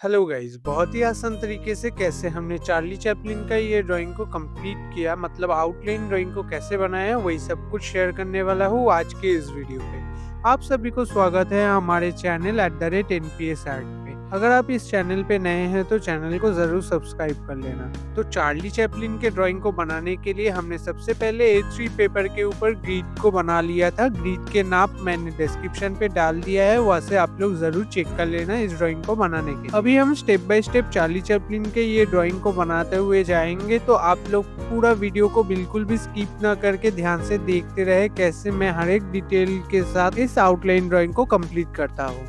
Hello guys, बहुत ही आसान तरीके से कैसे हमने चार्ली चैपलिन का ये ड्राइंग को कंप्लीट किया, मतलब आउटलाइन ड्राइंग को कैसे बनाया, वही सब कुछ शेयर करने वाला हूँ आज के इस वीडियो पे। आप सभी को स्वागत है हमारे चैनल @NPS आर्ट पे। अगर आप इस चैनल पे नए हैं तो चैनल को जरूर सब्सक्राइब कर लेना। तो चार्ली चैपलिन के ड्राइंग को बनाने के लिए हमने सबसे पहले A3 पेपर के ऊपर ग्रिड को बना लिया था। ग्रिड के नाप मैंने डिस्क्रिप्शन पे डाल दिया है, वहाँ से आप लोग जरूर चेक कर लेना इस ड्राइंग को बनाने के। अभी हम step by step Charlie Chaplin के ये ड्राइंग को बनाते हुए जाएंगे, तो आप लोग पूरा वीडियो को बिल्कुल भी स्किप ना करके ध्यान से देखते रहे कैसे मैं हर एक डिटेल के साथ इस आउटलाइन ड्राइंग को कंप्लीट करता हूँ।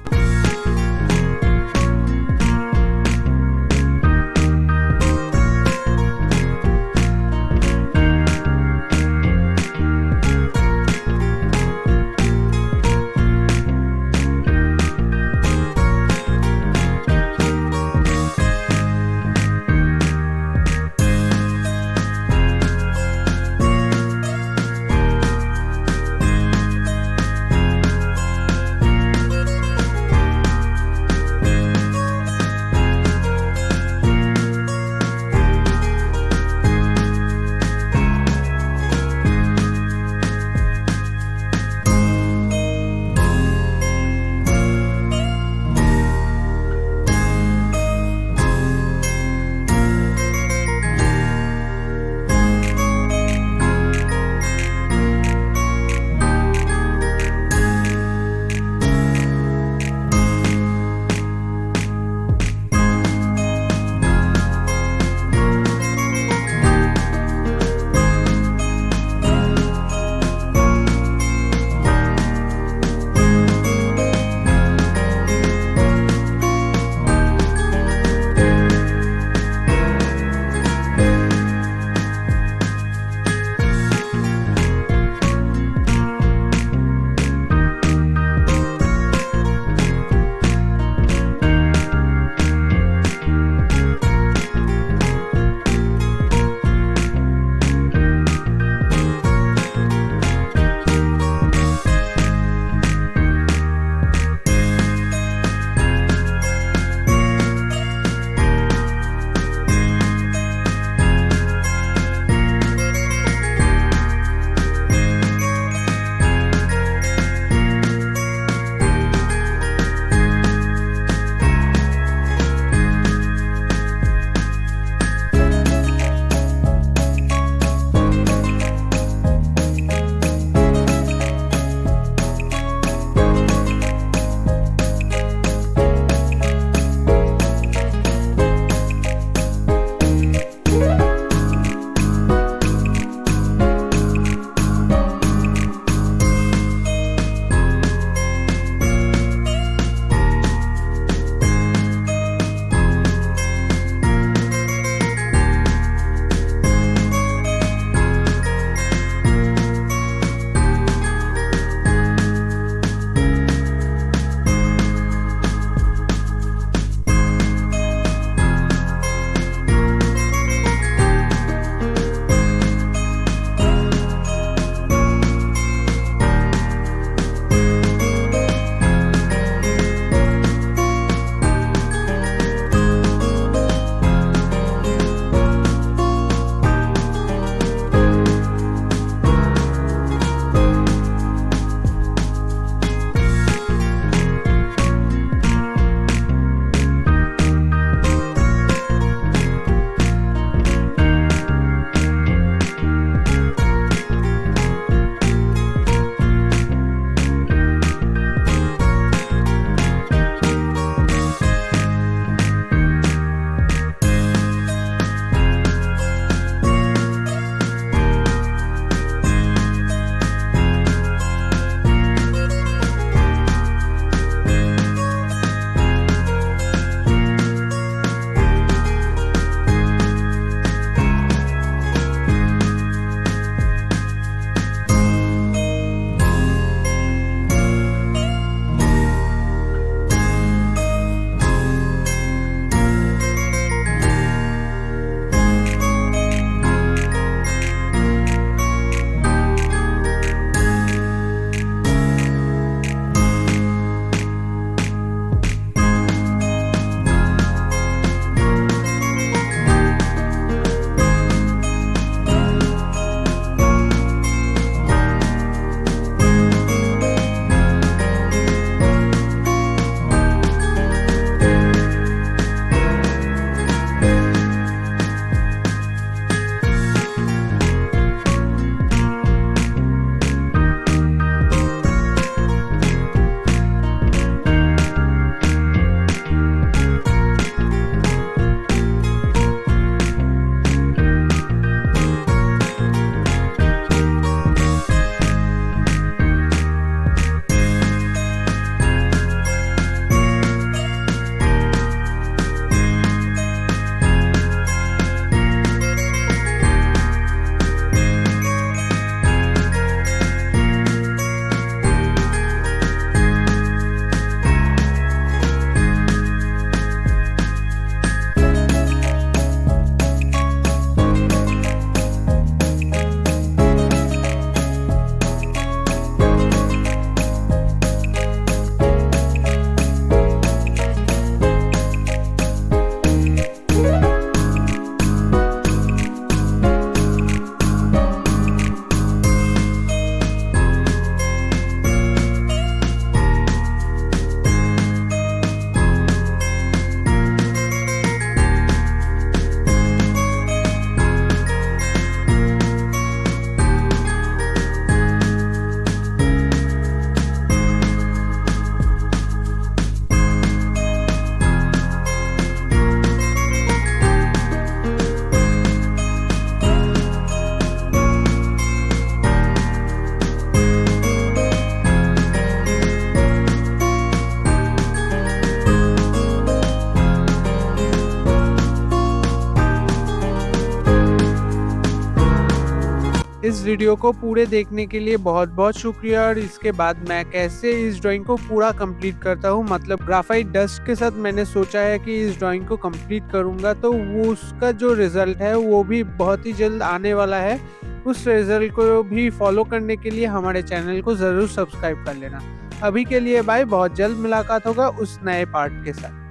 इस वीडियो को पूरे देखने के लिए बहुत बहुत शुक्रिया। और इसके बाद मैं कैसे इस ड्राइंग को पूरा कंप्लीट करता हूँ, मतलब ग्राफाइट डस्ट के साथ मैंने सोचा है कि इस ड्राइंग को कंप्लीट करूँगा, तो वो उसका जो रिज़ल्ट है वो भी बहुत ही जल्द आने वाला है। उस रिज़ल्ट को भी फॉलो करने के लिए हमारे चैनल को ज़रूर सब्सक्राइब कर लेना। अभी के लिए बाय, बहुत जल्द मुलाकात होगा उस नए पार्ट के साथ।